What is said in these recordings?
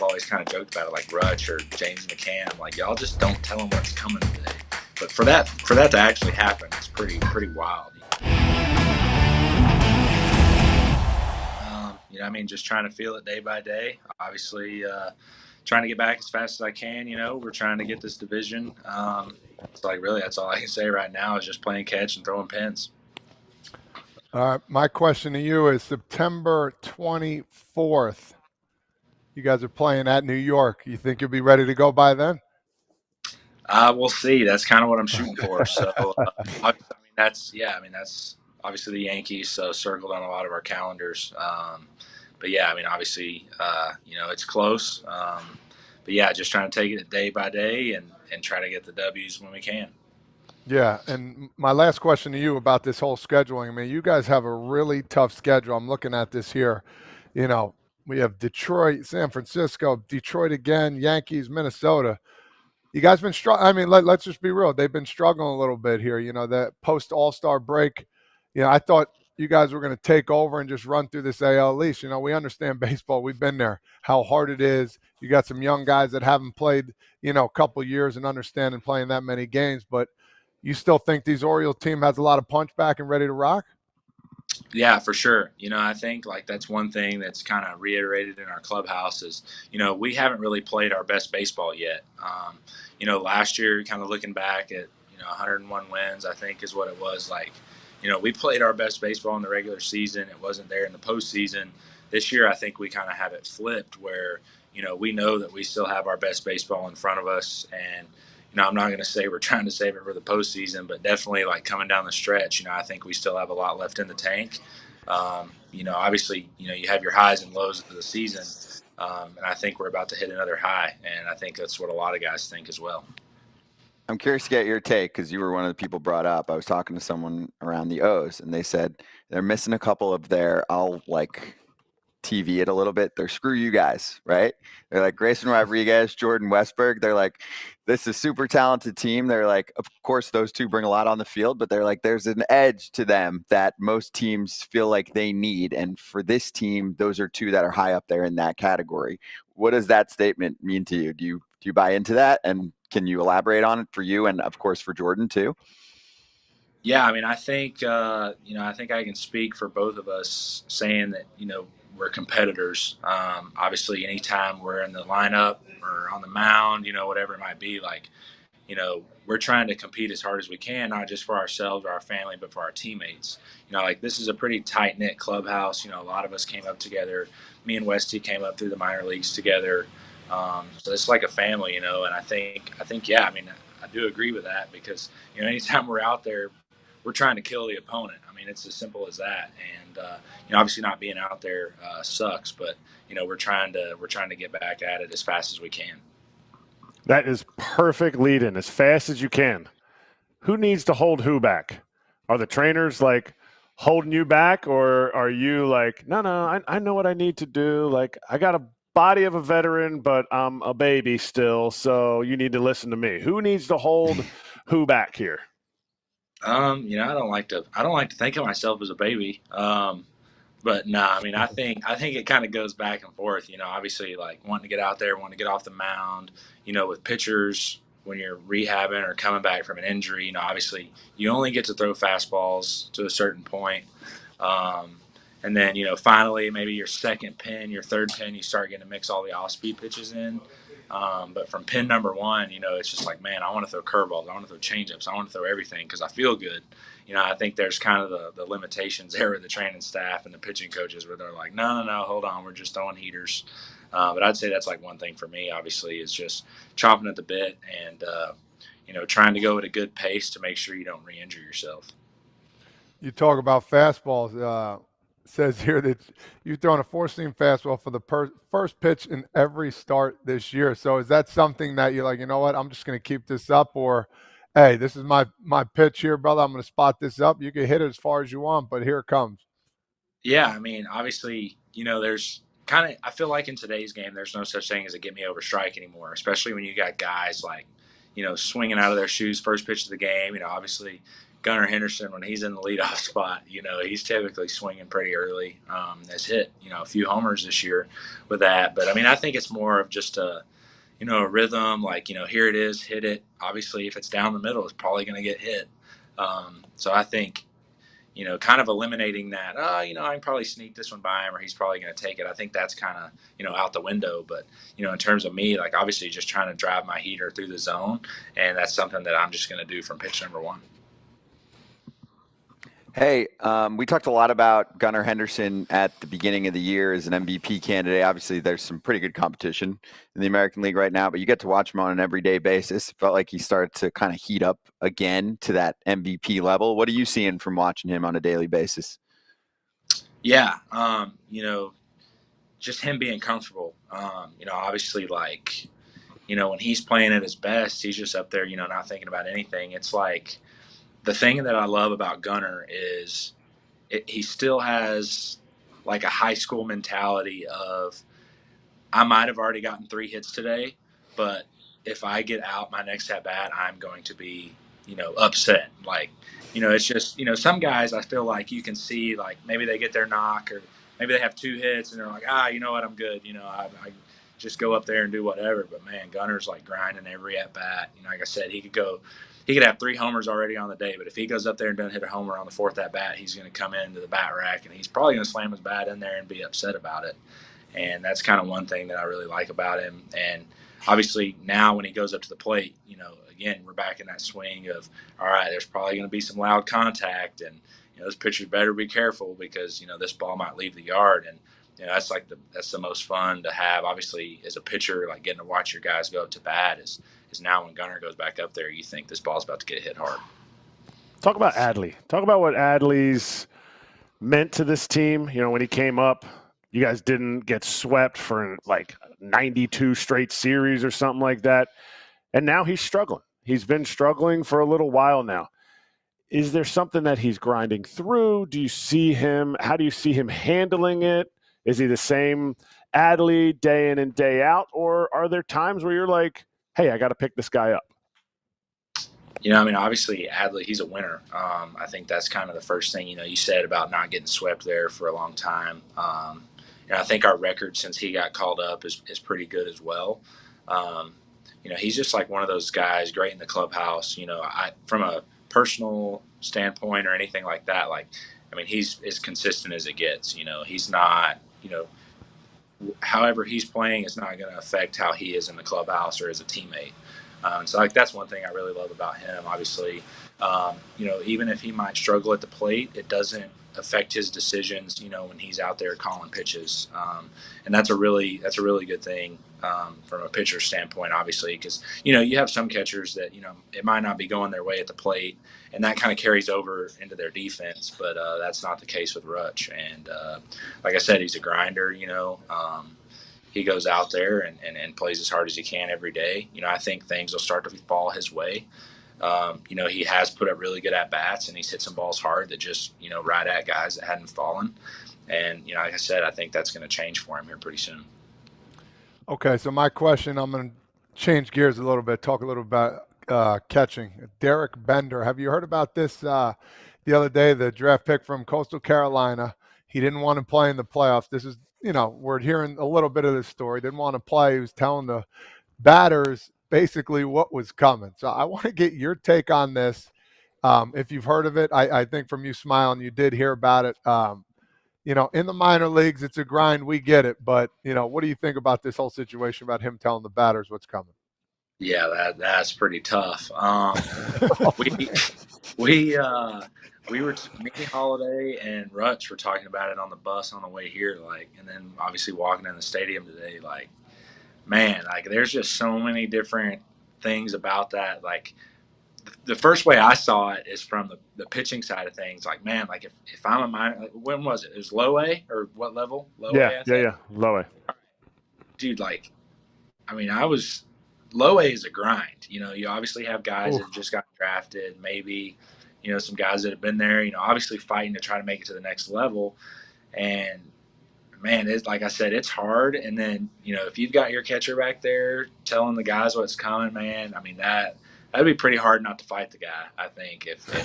I've always kind of joked about it, like Rutch or James McCann. Like, y'all just don't tell them what's coming today. But for that to actually happen, it's pretty wild. I mean, just trying to feel it day by day. Obviously, trying to get back as fast as I can. We're trying to get this division. So, like, really, that's all I can say right now is just playing catch and throwing pins. My question to you is September 24th. You guys are playing at New York. You think you'll be ready to go by then? We'll see. That's kind of what I'm shooting for. So, that's obviously the Yankees, so circled on a lot of our calendars. But yeah, I mean, obviously, it's close. But yeah, just trying to take it day by day and try to get the W's when we can. Yeah, and my last question to you about this whole scheduling. I mean, you guys have a really tough schedule. I'm looking at this here. We have Detroit, San Francisco, Detroit again, Yankees, Minnesota. You guys been struggling. I mean, let's just be real. They've been struggling a little bit here. That post All-Star break. I thought you guys were going to take over and just run through this AL East. We understand baseball. We've been there, how hard it is. You got some young guys that haven't played, a couple years and understand and playing that many games. But you still think these Orioles team has a lot of punch back and ready to rock? Yeah, for sure. I think like that's one thing that's kind of reiterated in our clubhouse is, we haven't really played our best baseball yet. Last year, kind of looking back at, 101 wins, I think is what it was like. We played our best baseball in the regular season. It wasn't there in the postseason. This year, I think we kind of have it flipped where, we know that we still have our best baseball in front of us. And, I'm not going to say we're trying to save it for the postseason, but definitely like coming down the stretch, I think we still have a lot left in the tank. Obviously, you have your highs and lows of the season. And I think we're about to hit another high. And I think that's what a lot of guys think as well. I'm curious to get your take because you were one of the people brought up. I was talking to someone around the O's, and they said they're missing a couple of their, I'll like TV it a little bit. They're screw you guys, right? They're like Grayson Rodriguez, Jordan Westberg. They're like, this is a super talented team. They're like, of course, those two bring a lot on the field, but they're like, there's an edge to them that most teams feel like they need. And for this team, those are two that are high up there in that category. What does that statement mean to you? Do you buy into that? And can you elaborate on it for you and, of course, for Jordan, too? Yeah, I mean, I think, I think I can speak for both of us saying that, we're competitors. Obviously, anytime we're in the lineup or on the mound, whatever it might be, like, we're trying to compete as hard as we can, not just for ourselves or our family, but for our teammates. Like this is a pretty tight-knit clubhouse. A lot of us came up together. Me and Westy came up through the minor leagues together. So it's like a family, and I think, yeah, I mean, I do agree with that because, anytime we're out there, we're trying to kill the opponent. I mean, it's as simple as that. And, obviously not being out there sucks, but, we're trying to get back at it as fast as we can. That is perfect lead in, as fast as you can. Who needs to hold who back? Are the trainers like holding you back, or are you like, no, I know what I need to do. Like, I got a body of a veteran, but I'm a baby still, so you need to listen to me. Who needs to hold who back here? I don't like to think of myself as a baby. But no, I mean, I think it kind of goes back and forth. Obviously, like wanting to get out there, wanting to get off the mound. With pitchers when you're rehabbing or coming back from an injury, obviously you only get to throw fastballs to a certain point. And then, finally, maybe your second pin, your third pin, you start getting to mix all the off-speed pitches in. But from pin number one, it's just like, man, I want to throw curveballs. I want to throw changeups. I want to throw everything because I feel good. I think there's kind of the limitations there with the training staff and the pitching coaches where they're like, no, hold on. We're just throwing heaters. But I'd say that's like one thing for me, obviously, is just chomping at the bit and, trying to go at a good pace to make sure you don't re-injure yourself. You talk about fastballs. Says here that you've thrown a four-seam fastball for the first pitch in every start this year. So is that something that you're like, you know what, I'm just going to keep this up, or, hey, this is my pitch here, brother. I'm going to spot this up. You can hit it as far as you want, but here it comes. Yeah, I mean, obviously, there's kind of, I feel like in today's game, there's no such thing as a get me over strike anymore, especially when you got guys like, swinging out of their shoes first pitch of the game. Obviously, Gunnar Henderson, when he's in the leadoff spot, he's typically swinging pretty early. Has hit, a few homers this year with that. But, I mean, I think it's more of just a rhythm, like, here it is, hit it. Obviously, if it's down the middle, it's probably going to get hit. So I think, kind of eliminating that, I can probably sneak this one by him or he's probably going to take it. I think that's kind of, out the window. But, in terms of me, like, obviously just trying to drive my heater through the zone. And that's something that I'm just going to do from pitch number one. Hey, we talked a lot about Gunnar Henderson at the beginning of the year as an MVP candidate. Obviously, there's some pretty good competition in the American League right now, but you get to watch him on an everyday basis. It felt like he started to kind of heat up again to that MVP level. What are you seeing from watching him on a daily basis? Yeah, just him being comfortable. Obviously, like, when he's playing at his best, he's just up there, not thinking about anything. It's like, the thing that I love about Gunnar is he still has like a high school mentality of, I might have already gotten 3 hits today, but if I get out my next at bat, I'm going to be, upset. Like, it's just, some guys I feel like you can see, like, maybe they get their knock or maybe they have 2 hits and they're like, you know what, I'm good. I just go up there and do whatever. But man, Gunner's like grinding every at bat. Like I said, he could have 3 homers already on the day, but if he goes up there and doesn't hit a homer on the 4th at bat, he's going to come into the bat rack and he's probably going to slam his bat in there and be upset about it. And that's kind of one thing that I really like about him. And obviously now when he goes up to the plate, again, we're back in that swing of, all right, there's probably going to be some loud contact and, this pitcher better be careful because, this ball might leave the yard. And, that's the most fun to have. Obviously, as a pitcher, like getting to watch your guys go up to bat is now when Gunnar goes back up there, you think this ball's about to get hit hard. Talk about Adley. Talk about what Adley's meant to this team. When he came up, you guys didn't get swept for like 92 straight series or something like that. And now he's struggling. He's been struggling for a little while now. Is there something that he's grinding through? Do you see him? How do you see him handling it? Is he the same Adley day in and day out? Or are there times where you're like, hey, I got to pick this guy up? Obviously Adley, he's a winner. I think that's kind of the first thing, you said about not getting swept there for a long time. And I think our record since he got called up is pretty good as well. He's just like one of those guys, great in the clubhouse. From a personal standpoint or anything like that, he's as consistent as it gets. He's not, however he's playing is not going to affect how he is in the clubhouse or as a teammate. So that's one thing I really love about him. Obviously, even if he might struggle at the plate, it doesn't affect his decisions, when he's out there calling pitches. And that's a really good thing from a pitcher standpoint, obviously, because, you have some catchers that, it might not be going their way at the plate, and that kind of carries over into their defense. But that's not the case with Rutch. And like I said, he's a grinder, he goes out there and plays as hard as he can every day. I think things will start to fall his way. He has put up really good at-bats, and he's hit some balls hard that just, right at guys that hadn't fallen. And, like I said, I think that's going to change for him here pretty soon. Okay, so my question, I'm going to change gears a little bit, talk a little about catching. Derek Bender, have you heard about this the other day, the draft pick from Coastal Carolina? He didn't want to play in the playoffs. This is, we're hearing a little bit of this story. Didn't want to play. He was telling the batters basically what was coming. So I want to get your take on this. If you've heard of it, I think from you smiling, you did hear about it. In the minor leagues, it's a grind. We get it. But, what do you think about this whole situation about him telling the batters what's coming? Yeah, that's pretty tough. We were me, Holiday, and Rutch were talking about it on the bus on the way here, and then obviously walking in the stadium today, man, there's just so many different things about that. The first way I saw it is from the pitching side of things. Man, if I'm a minor, when was it? It was low A or what level? Low A, I think. Yeah, low A. Dude, low A is a grind. You obviously have guys that just got drafted, maybe, some guys that have been there, obviously fighting to try to make it to the next level. And man, it's like I said, it's hard. And then, if you've got your catcher back there telling the guys what's coming, man, that'd be pretty hard not to fight the guy. I think if you're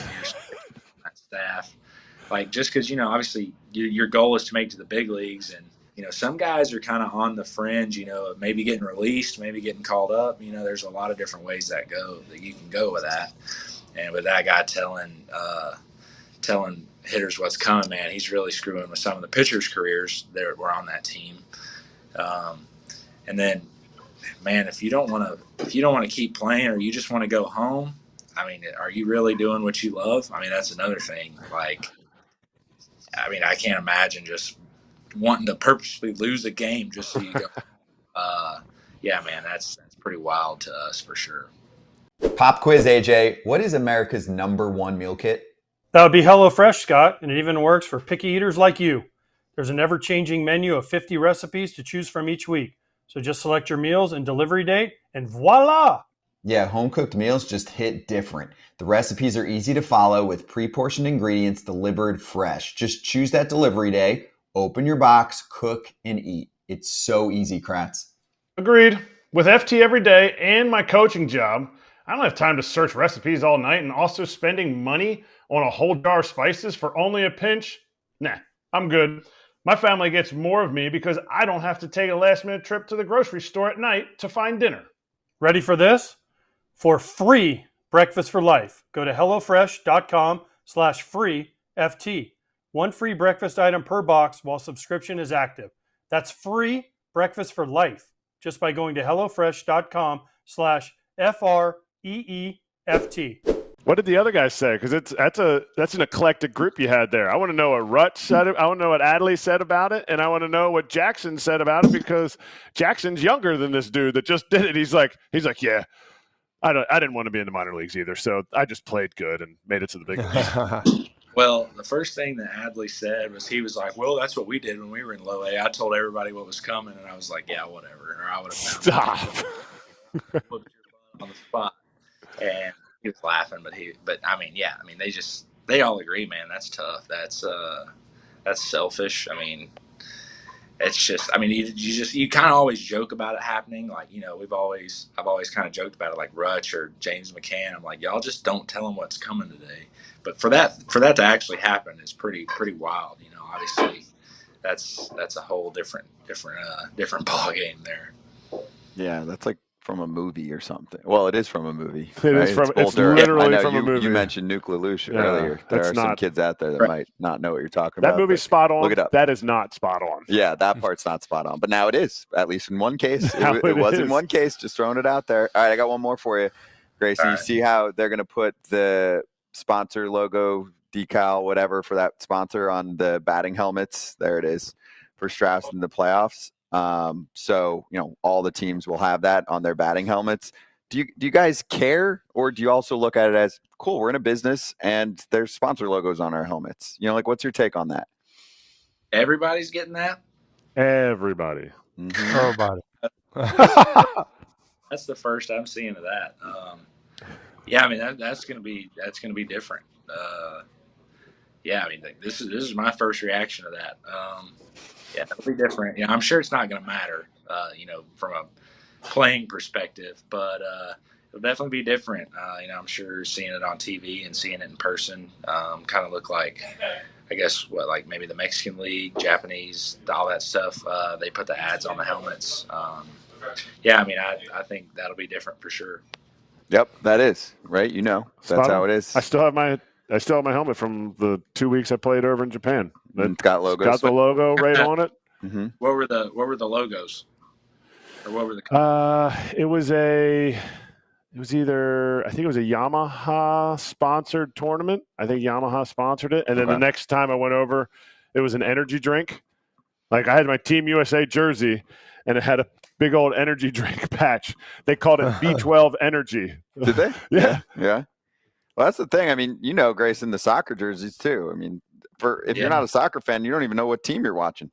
on staff, like just because obviously your goal is to make to the big leagues, and some guys are kind of on the fringe, of maybe getting released, maybe getting called up. There's a lot of different ways that you can go with that, and with that guy telling hitters what's coming, man, he's really screwing with some of the pitchers' careers that were on that team. And then, man, if you don't want to keep playing, or you just want to go home, I mean, are you really doing what you love? I mean, that's another thing. Like, I mean, I can't imagine just wanting to purposely lose a game just so you go. Yeah, man, that's pretty wild to us for sure. Pop quiz, AJ. What is America's #1 meal kit? That would be HelloFresh, Scott, and it even works for picky eaters like you. There's an ever-changing menu of 50 recipes to choose from each week. So just select your meals and delivery date, and voila! Yeah, home-cooked meals just hit different. The recipes are easy to follow with pre-portioned ingredients delivered fresh. Just choose that delivery day, open your box, cook, and eat. It's so easy, Kratz. Agreed. With FT every day and my coaching job, I don't have time to search recipes all night, and also spending money on a whole jar of spices for only a pinch? Nah, I'm good. My family gets more of me because I don't have to take a last-minute trip to the grocery store at night to find dinner. Ready for this? For free breakfast for life, go to HelloFresh.com/free FT. One free breakfast item per box while subscription is active. That's free breakfast for life just by going to HelloFresh.com/FREEFT. What did the other guys say? Because that's an eclectic group you had there. I want to know what Rut said. I want to know what Adley said about it, and I want to know what Jackson said about it, because Jackson's younger than this dude that just did it. He's like, yeah, I didn't want to be in the minor leagues either, so I just played good and made it to the big leagues. Well, the first thing that Adley said was, he was like, well, that's what we did when we were in low A. I told everybody what was coming, and I was like, yeah, whatever. Or I would have found Stop. Put your button on the spot. And he was laughing, but I mean, they all agree, man. That's tough. That's selfish. I mean, it's just, I mean, you kind of always joke about it happening. Like, I've always kind of joked about it, like Rutch or James McCann. I'm like, y'all just don't tell them what's coming today. But for that to actually happen is pretty wild. Obviously that's a whole different ball game there. Yeah, that's like from a movie or something. Well, it is from a movie. It is from. It's literally from a movie. You mentioned Nuke LaLoosh earlier. There are some kids out there that might not know what you're talking about. That movie's spot on. Look it up. That is not spot on. Yeah, that part's not spot on. But now it is, at least in one case. It was in one case, just throwing it out there. All right, I got one more for you, Grayson. You see how they're going to put the sponsor logo, decal, whatever, for that sponsor on the batting helmets? There it is for Strauss in the playoffs. So all the teams will have that on their batting helmets. Do you guys care, or do you also look at it as cool? We're in a business and there's sponsor logos on our helmets. What's your take on that? Everybody's getting that. Everybody. Mm-hmm. Everybody. That's the first I'm seeing of that. Yeah, I mean that's gonna be different. Yeah, I mean this is my first reaction to that. Yeah, it'll be different. I'm sure it's not gonna matter, from a playing perspective, but it'll definitely be different. I'm sure seeing it on TV and seeing it in person kind of look like, I guess, like maybe the Mexican League, Japanese, all that stuff. They put the ads on the helmets. Yeah, I mean I think that'll be different for sure. Yep, that is right. That's how it is. I still have my helmet from the 2 weeks I played over in Japan. It's got logos. Got the logo right on it. Mm-hmm. What were the logos? Or what were the? It was either, I think it was a Yamaha sponsored tournament. I think Yamaha sponsored it, and then the next time I went over, it was an energy drink. Like I had my Team USA jersey, and it had a big old energy drink patch. They called it B12 Energy. Did they? Yeah. Yeah. Well, that's the thing. I mean, Grayson, the soccer jerseys too. I mean, if you're not a soccer fan, you don't even know what team you're watching.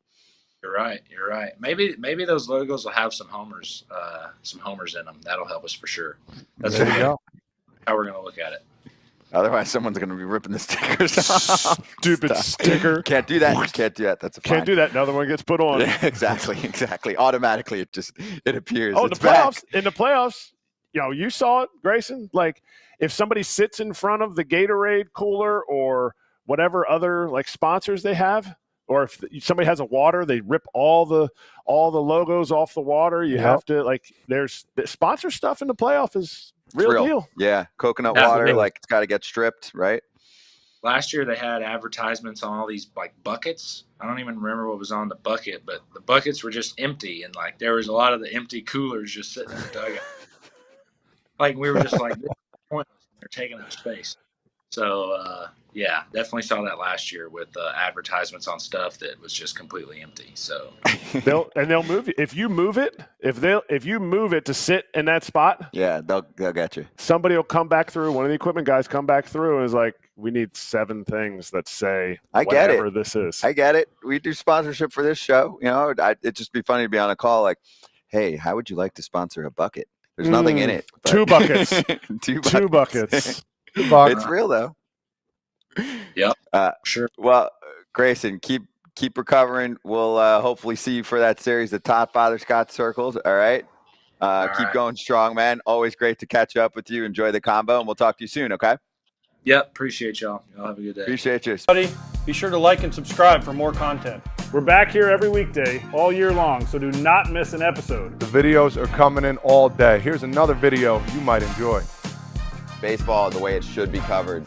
You're right. Maybe those logos will have some homers in them. That'll help us for sure. That's how we're going to look at it. Otherwise, someone's going to be ripping the stickers off. Stupid sticker. Can't do that. Can't do that. That's a fine. Can't do that. Another one gets put on. Yeah, exactly. Automatically, it appears. Oh, in the playoffs, you saw it, Grayson. Like if somebody sits in front of the Gatorade cooler or whatever other like sponsors they have, or if somebody has a water, they rip all the logos off the water. You have to there's the sponsor stuff in the playoff is real deal. Yeah, coconut That's water, real. like it's got to get stripped, right? Last year they had advertisements on all these like buckets. I don't even remember what was on the bucket, but the buckets were just empty, and like there was a lot of the empty coolers just sitting in the dugout. Like we were just like, this is pointless. They're taking up space. So yeah, definitely saw that last year with advertisements on stuff that was just completely empty. So they'll move you if you move it. If you move it to sit in that spot, Yeah, they'll get you. somebody will come back through. One of the equipment guys come back through and is like, "We need 7 things that say I get whatever it. this is." I get it. We do sponsorship for this show. It'd just be funny to be on a call like, hey, how would you like to sponsor a bucket? There's nothing in it. but- 2 buckets. 2 buckets. It's real though. yep, sure. Well, Grayson, keep recovering. We'll hopefully see you for that series that Todd Father Scott circled. All right. Keep going strong, man. Always great to catch up with you. Enjoy the combo, and we'll talk to you soon. Okay. Yep, appreciate y'all. Y'all have a good day. Appreciate you. Buddy, be sure to like and subscribe for more content. We're back here every weekday, all year long, so do not miss an episode. The videos are coming in all day. Here's another video you might enjoy. Baseball the way it should be covered.